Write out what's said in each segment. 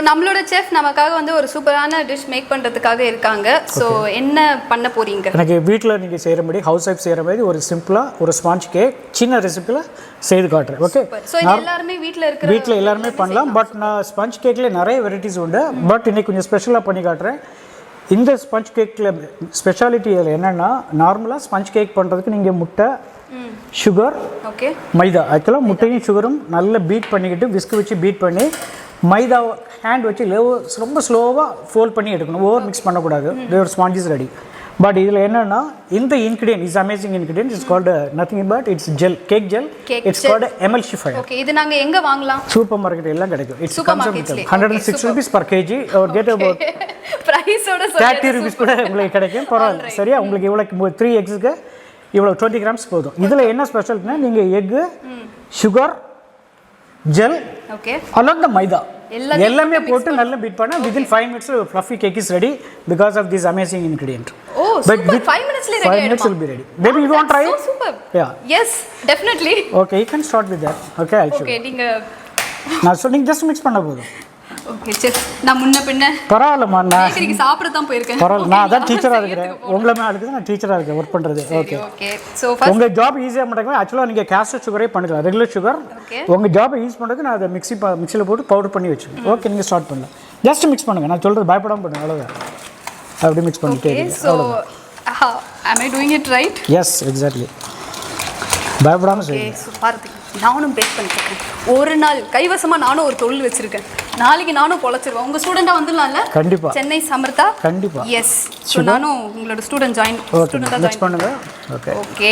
நம்மளோட செஃப் நமக்காக வந்து ஒரு சூப்பரான டிஷ் மேக் பண்றதுக்காக இருக்காங்க. சோ என்ன பண்ண போறீங்க? எனக்கு வீட்ல நீங்க செய்யற மாதிரி ஹவுஸ் வைஃப் செய்யற மாதிரி ஒரு சிம்பிளா ஒரு ஸ்பாஞ்ச் கேக் சின்ன ரெசிபில செய்து காட்டுறேன். ஓகே, சோ இது எல்லாரும் வீட்ல எல்லாரும் பண்ணலாம். பட் நான் ஸ்பாஞ்ச் கேக்ல நிறைய வெரைட்டிஸ் உண்டு. பட் இன்னைக்கு கொஞ்சம் ஸ்பெஷலா பண்ணி காட்டுறேன். இந்த ஸ்பாஞ்ச் கேக்ல ஸ்பெஷாலிட்டி என்னன்னா நார்மலா ஸ்பாஞ்ச் கேக் பண்றதுக்கு நீங்க முட்டை, சுகர், ஓகே, மைதா, ஆக்சுவலாக முட்டையும் சுகரும் நல்லா பீட் பண்ணிக்கிட்டு விஸ்க் வச்சு பீட் பண்ணி மைதாவை ஹேண்ட் வச்சு ரொம்ப ஸ்லோவாக ஃபோல்ட் பண்ணி எடுக்கணும். ஓவர் மிக்ஸ் பண்ணக்கூடாது. தேர் ஸ்பாஞ்ச் இஸ் ரெடி. பட் இதில் என்னென்னா இந்த ingredient is amazing ingredient is called nothing but it's gel, cake gel. It's called emulsifier. Okay, இது நாங்க எங்க வாங்கலாம்? சூப்பர் மார்க்கெட் எல்லாம் கிடைக்கும். It's comes with 106 rupees per kg or get about பிரைஸோட 30 rupees கூட உங்களுக்கு கிடைக்கும். பரவாயில்ல. சரியா, உங்களுக்கு இவ்வளோ 3 eggsக்கு இவ்வளோ 20 grams போதும். இதில் என்ன ஸ்பெஷல்னா நீங்கள் egg, sugar, gel, okay, along the maida எல்லாமே போட்டு நல்லா பீட் பண்ணா within 5 minutes fluffy cake is ready because of this amazing ingredient. Oh, but super. 5 minutes ready. 5 minutes will be ready. Maybe you want to try it? So super. Yeah. Yes, definitely. Okay, you can start with that. Okay, I'll show you. Okay, நீங்க நான் சொல்றேன் just mix பண்ண போதும். Okay chef, நான் முன்ன பின்ன பரவாயில்லமா, நான் பேக்கரிக்கு சாப்பிட தான் போயிருக்கேன். பரவாயில்ல, நான் அதான் டீச்சரா இருக்கேன். உங்கள மாதிரி அதுக்கு நான் டீச்சரா இருக்கேன் வர்க் பண்றது. Okay okay. சோ ஃபர்ஸ்ட் உங்க ஜாப் ஈஸியா பண்ணுங்க. ஆக்சுவலா நீங்க கேஸ்டர் சுகரே பண்ணிக்கலாம், ரெகுலர் சுகர். உங்க ஜாப் ஈஸி பண்றதுக்கு நான் அதை மிக்ஸில போட்டு பவுடர் பண்ணி வச்சிருக்கேன். ஓகே, நீங்க ஸ்டார்ட் பண்ணலாம். ஜஸ்ட் மிக்ஸ் பண்ணுங்க. நான் சொல்றது பயப்படாம பண்ணுங்க, அவ்வளவுதான். அப்படியே மிக்ஸ் பண்ணிட்டே இருங்க. So am I doing it right? Yes, exactly. பயப்படாம செய்யுங்க. Okay, super. நானும் பேக் பண்ணிட்டேன். ஒரு நாள் கைவசமா நானும் ஒரு தொழில் வச்சிருக்கேன். நாளைக்கு நானும் பொளச்சிருவேன். உங்க ஸ்டூடெண்டா வந்துடலாம்ல? கண்டிப்பா. சென்னை சமர்த்தா? கண்டிப்பா. எஸ். சோ நானும் உங்களோட ஸ்டூடெண்டா ஜாயின் பண்ணுங்க. Okay okay.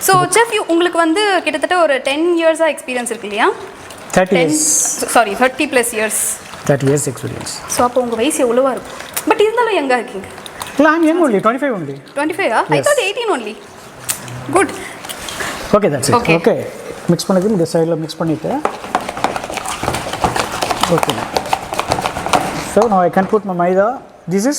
சோ செஃப், உங்களுக்கு வந்து கிட்டத்தட்ட ஒரு 10 இயர்ஸா எக்ஸ்பீரியன்ஸ் இருக்கு இல்லையா? 30 years. Sorry 30+ years. 30 years experience. So அப்போ உங்க வயசு எவ்வளவா இருக்கும்? பட் இருந்தாலும் எங்க இருக்கீங்க? இல்ல, I'm young only, 25 only. 25? I thought 18 only. Good. Okay, that's it. Okay. Mix பண்ணது இந்த சைடுல mix பண்ணிட்டு. Okay. So now I can put my maida. This is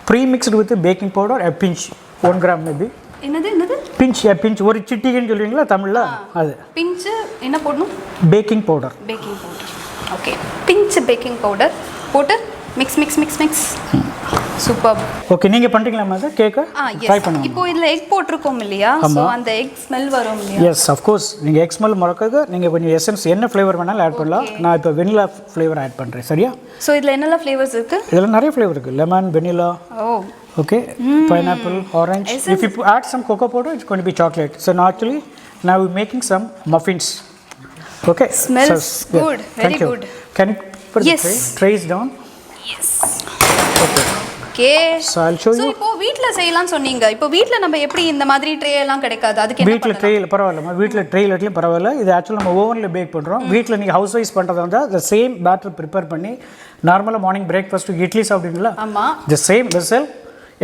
pre-mixed with baking powder, a pinch, 1 gram maybe. என்னது? Pinch, a pinch. ஒரு சிட்டிகன்னு சொல்வீங்களா தமிழ்ல? அது. Pinch என்ன போடணும்? Baking powder. Baking powder. Okay. Pinch baking powder போட்டு mix. Super. Okay, நீங்க பண்றீங்களா மாதிரி கேக்க? ட்ரை பண்ணுங்க. இப்போ இதுல எக் போட்டுருக்கோம் இல்லையா? சோ அந்த எக் ஸ்மெல் வரும் இல்லையா? Yes, of course. நீங்க எக் ஸ்மெல் மறக்காது. நீங்க கொஞ்சம் எசன்ஸ் என்ன ஃப்ளேவர் வேணாலும் ஆட் பண்ணலாம். நான் இப்போ வெனிலா ஃப்ளேவர் ஆட் பண்றேன். சரியா? சோ இதுல என்னெல்லாம் ஃப்ளேவர்ஸ் இருக்கு? இதுல நிறைய ஃப்ளேவர் இருக்கு. Lemon, vanilla. Okay, pineapple, orange. If you add some cocoa powder, it's going to be chocolate. So actually now we're making some muffins. Okay, smells good. Very good. Can you put the trays down? Yes. Okay. So I'll show you. So இப்போ வீட்ல செய்யலாம் சொன்னீங்க. இப்போ வீட்ல நம்ம எப்படி இந்த மாதிரி ட்ரே எல்லாம் கிடைக்காது, அதுக்கு என்ன வீட்ல ட்ரேல பரவாயில்லை. வீட்ல ட்ரேலட்லயும் பரவாயில்லை. இது ஆக்சுவலா நம்ம ஓவன்ல பேக் பண்றோம். வீட்ல நீங்க ஹவுஸ் வைஸ் பண்றதா இருந்தா the same batter prepare பண்ணி நார்மலா மார்னிங் பிரேக்ஃபாஸ்ட் இட்லி சாப்பிடுவீங்களா? ஆமா. the same vessel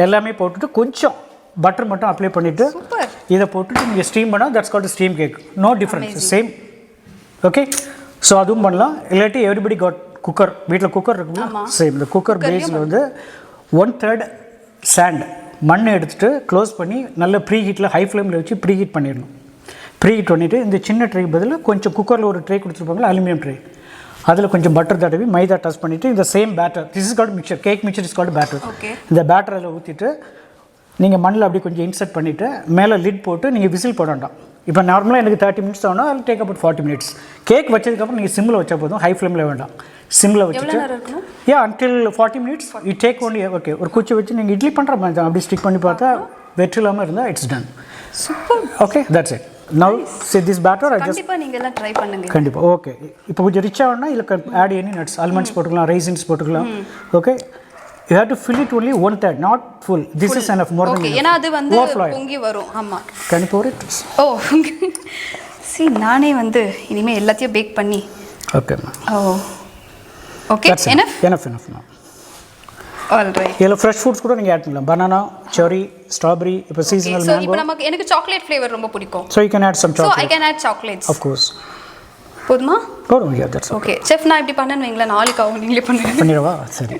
எல்லாமே போட்டுட்டு கொஞ்சம் பட்டர் மட்டும் அப்ளை பண்ணிட்டு இதை போட்டுட்டு நீங்க ஸ்டீம் பண்ணா that's called steam cake. No difference, same. Okay, so அதுவும் பண்ணலாம். இல்லாட்டி everybody got குக்கர், வீட்டில் குக்கர் இருக்குமா? சேம். இந்த குக்கர் பேஸில் வந்து 1/3 சாண்ட் மண் எடுத்துகிட்டு க்ளோஸ் பண்ணி நல்ல ப்ரீ ஹீட்டில் ஹை ஃப்ளேமில் வச்சு ப்ரீ ஹீட் பண்ணிடணும். ப்ரீ ஹீட் பண்ணிவிட்டு இந்த சின்ன ட்ரேக்கு பதில் கொஞ்சம் குக்கரில் ஒரு ட்ரே கொடுத்துருப்பாங்களா, அலுமினியம் ட்ரே, அதில் கொஞ்சம் பட்டர் தடவி மைதா டச் பண்ணிவிட்டு இந்த same batter, this is called mixture, cake mixture is called batter. இந்த பேட்டர் அதில் ஊற்றிட்டு நீங்கள் மண்ணில் அப்படி கொஞ்சம் இன்சர்ட் பண்ணிவிட்டு மேலே லிட் போட்டு நீங்கள் விசில் போட வேண்டாம். இப்போ நார்மலாக எனக்கு 30 minutes ஆகுனா அது டேக் அபவுட் 40 minutes. கேக் வச்சதுக்கப்புறம் நீங்கள் சிம்மில் வச்சா போதும், ஹை ஃப்ளேமில் வேண்டாம். சிம்மில் வச்சுட்டு until 40 minutes you take only. Okay, ஒரு குச்சி வச்சு நீங்கள் இட்லி பண்ணுற மாதிரி தான் அப்படி ஸ்டிக் பண்ணி பார்த்தா வெற்றி இல்லாமல் இருந்தால் it's done. Super. Okay, that's it. Now see this batter I just கண்டிப்பா நீங்க எல்லாம் ட்ரை பண்ணுங்க. கண்டிப்பா. ஓகே, இப்போ கொஞ்சம் ரிச்சா வேணா இல்ல ஆட் எனி நட்ஸ், ஆல்மண்ட்ஸ் போட்டுக்கலாம், raisins போட்டுக்கலாம். Okay, you have to fill it only 1/3, not full. This is enough, more than enough. ஏனா அது வந்து பொங்கி வரும். ஆமா. Can you pour it? see நானே வந்து இனிமே எல்லாத்தையும் பேக் பண்ணி. Okay ma. Okay, enough now. All right. இதுல fresh fruits கூட நீங்க ஆட் பண்ணலாம். banana, cherry, strawberry, இப்போ seasonal mango. So இப்போ நமக்கு எனக்கு சாக்லேட் ஃப்ளேவர் ரொம்ப பிடிக்கும். So you can add some chocolate. So I can add chocolates. Of course. போதுமா? போதும். Yeah, that's okay. செஃப் நான் இப்படி பண்ணேன்னு வைங்களா, நாளைக்கு ஆகும், நீங்களே பண்ணுங்க. பண்ணிரவா? சரி.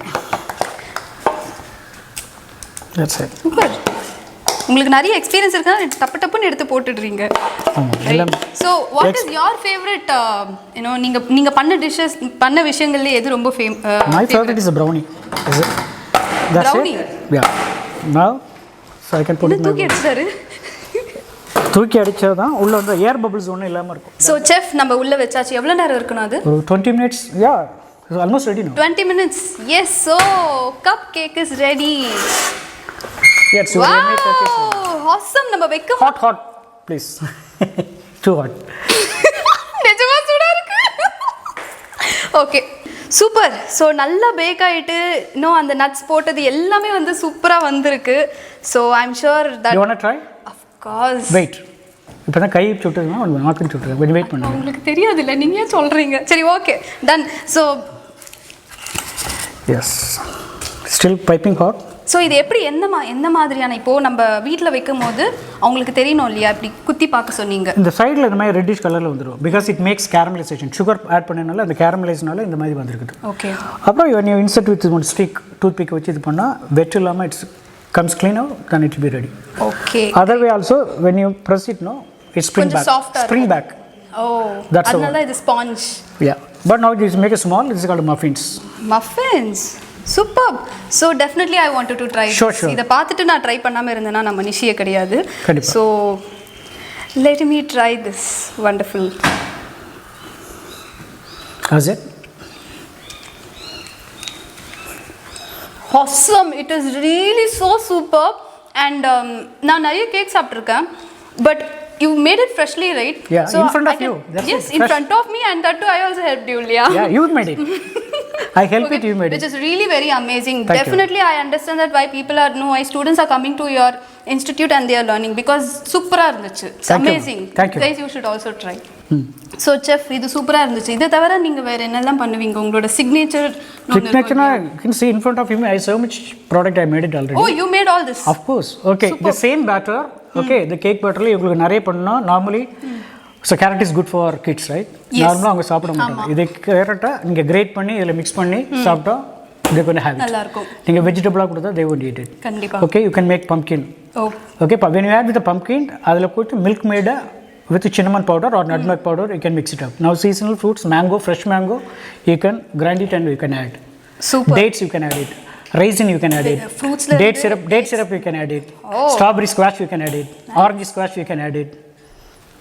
That's it. Super. உங்களுக்கு நிறைய எக்ஸ்பீரியன்ஸ் இருக்கா, டப்பு டப்புன்னு எடுத்து போட்டுடுறீங்க. So what is your favourite you know நீங்க பண்ண டிஷ்ஷஸ் பண்ண விஷயங்கள்ல எது ரொம்ப My favorite is a brownie. Is it? That's Brownie? it? Yeah. Now, so I can put it in my தூக்கி எடுத்தாரு. தூக்கி அடிச்சா தான் உள்ள வந்து ஏர் பபிள்ஸ் ஒன்றும் இல்லாமல் இருக்கும். ஸோ செஃப் நம்ம உள்ள வச்சாச்சு. எவ்வளோ நேரம் இருக்கணும் அது? ஒரு 20 minutes. Yeah, it's almost ready now. 20 minutes. Yes, so cupcake is ready. Yes, you will make cupcake. Awesome. நம்ம வைக்க Hot, please. Too hot. நிஜமா சூடா இருக்கு. Okay super. ஸோ நல்லா பேக் ஆகிட்டு இன்னும் அந்த நட்ஸ் போட்டது எல்லாமே வந்து சூப்பராக வந்திருக்கு. So I am sure that you want try. Of course. Wait, இப்போ தான் கை சுட்டுதுன்னா நாக்கு சுட்டுது, கொஞ்சம் வெயிட் பண்ணுங்க. உங்களுக்கு தெரியாது இல்லை, நீங்கள் ஏன் சொல்கிறீங்க? சரி okay done. So is still piping hot. So இது எப்படி எந்த மாதிரியான இப்போது நம்ம வீட்டில் வைக்கும் போது அவங்களுக்கு தெரியணும் இல்லையா, இப்படி குத்தி பார்க்க சொன்னீங்க. இந்த சைடில் இந்த மாதிரி ரெட்டிஷ் கலரில் வந்துடும். Because it makes caramelization. Sugar add பண்ணனால அந்த கேரமலைஸ்னால இந்த மாதிரி வந்துருக்குது. ஓகே. அப்புறம் when you insert with one stick, toothpick வச்சு இது பண்ணால் வெட் இல்லாமல் it's comes clean out, then it will be ready. Okay. Other way also, when you press it, no, it spring back. Spring back. Oh. That's the one. This sponge. Yeah. But now this make it small. This is called muffins. Muffins. Superb. So definitely I wanted to try this. Sure. இத பார்த்துட்டு நான் try பண்ணாம இருந்தேனா நம்ம நிஷியே கிடையாது. கண்டிப்பா. So let me try this. Wonderful. How's it? Awesome. It is really so superb. And நான் நிறைய cake சாப்பிட்டிருக்கேன். But you made it freshly, right? Yeah, so in front of you. Yes, in front of me, and that too I also helped you, Leah. Yeah, you made it. I helped it, you made Which it. is really very amazing. Thank Definitely, you. I understand that why why students are coming to your institute and they are learning because super இருந்துச்சு. It's amazing. Thank you. Guys, you should also try. So chef, இது சூப்பரா இருந்துச்சு. இத தவிர நீங்க வேற என்னெல்லாம் பண்ணுவீங்க? உங்களோட signature you can see in front of him. I so much product I made it already. Oh, you made all this? Of course. Okay, the same batter. Okay, the cake batterல உங்களுக்கு நிறைய பண்ணனும். Normally so carrot is good for kids, right? நார்மலா அவங்க சாப்பிட மாட்டாங்க. இதை கேரட்டை நீங்க கிரேட் பண்ணி இதல mix பண்ணி சாப்பிட்டா they going to have it. நல்லா இருக்கும். நீங்க வெஜிடபிளா கொடுத்தா they won't eat it. கண்டிப்பா. Okay, you can make pumpkin. Oh. Okay, when you add with the pumpkin அதல போட்டு milk made with cinnamon powder or nutmeg powder, you can mix it up. Now seasonal fruits, mango, fresh mango, you can grind it and you can add. Super. Dates you can add it. Raisin you can add it. Fruits date syrup you can add it. Oh. Strawberry squash you can add it. Nice. Orange squash you can add it.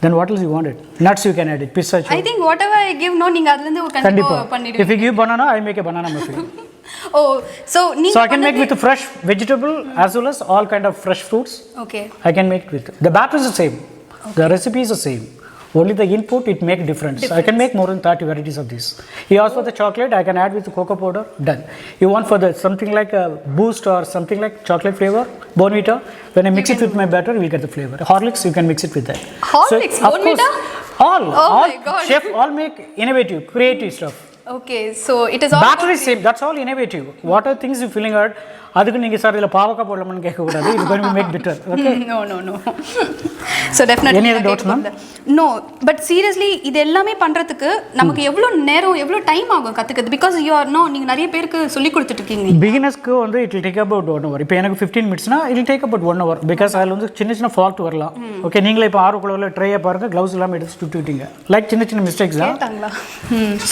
Then what else you want it? Nuts you can add it. Pistachio. I think whatever I give no நீங்க அதுல இருந்து கண்டிப்பா பண்ணிடுவீங்க. If you give banana, I make a banana muffin. Oh, so I can make with fresh vegetable as well as all kind of fresh fruits. Okay. I can make with. The batter is the same. Okay. The recipe is the same. Only the input it make difference. I can make more than 30 varieties of this. You ask for the chocolate, I can add with the cocoa powder, done. You want for the something like a boost or something like chocolate flavor, Bonvita, when I mix it with my batter, you will get the flavor. Horlicks, you can mix it with that. Horlicks, so, Bonvita? All, my God. Chef, all make innovative, creative stuff. Okay, so it is all batter is same, that's all innovative. What are things you filling out? அதுக்கு நீங்க sir இல்ல பாவக்கா போடலாம்னு கேட்க கூடாது. It's going to make bitter. Okay? No. So definitely. Any other doubts, ma'am? No, but seriously இது எல்லாமே பண்றதுக்கு நமக்கு எவ்வளவு நேரம் எவ்வளவு டைம் ஆகும் கத்துக்கிறது? Because you are நீங்க நிறைய பேருக்கு சொல்லி கொடுத்துட்டு இருக்கீங்க. பிகினர்ஸ்க்கு வந்து it will take about 1 hour. இப்போ எனக்கு 15 minutesனா it will take about 1 hour because அதுல வந்து சின்ன fault வரலாம். ஓகே, நீங்களே இப்போ ஆர்வக்குள்ள ட்ரையா பாருங்க, gloves எல்லாம் எடுத்து சுட்டுட்டீங்க. லைக் சின்ன மிஸ்டேக்ஸ் தான். கேட்டாங்களா?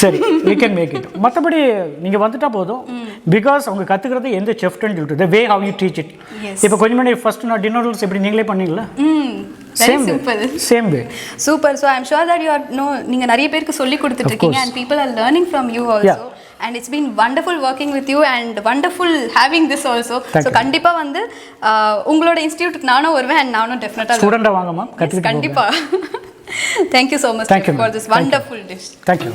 சரி, we can make it. மத்தபடி நீங்க வந்துட்டா போதும். because அவங்க கத்துக்கிறது எந்த chef the way how you teach it. Yes. இப்போ கொஞ்சம் முன்னாடி first நான் dinner rules எப்படி நீங்களே பண்ணீங்களா? Very simple. Same way. Super. So I'm sure that you are நீங்க நிறைய பேருக்கு சொல்லி கொடுத்துட்டு இருக்கீங்க and people are learning from you also. Yeah. And it's been wonderful working with you and wonderful having this also. So கண்டிப்பா வந்து உங்களோட இன்ஸ்டிடியூட்க்கு நானும் வருவேன் and நானும் டெஃபினட்டா ஸ்டூடண்டா வாங்கமா கத்துக்கிட்டு கண்டிப்பா. Thank you so much for this wonderful dish. Thank you.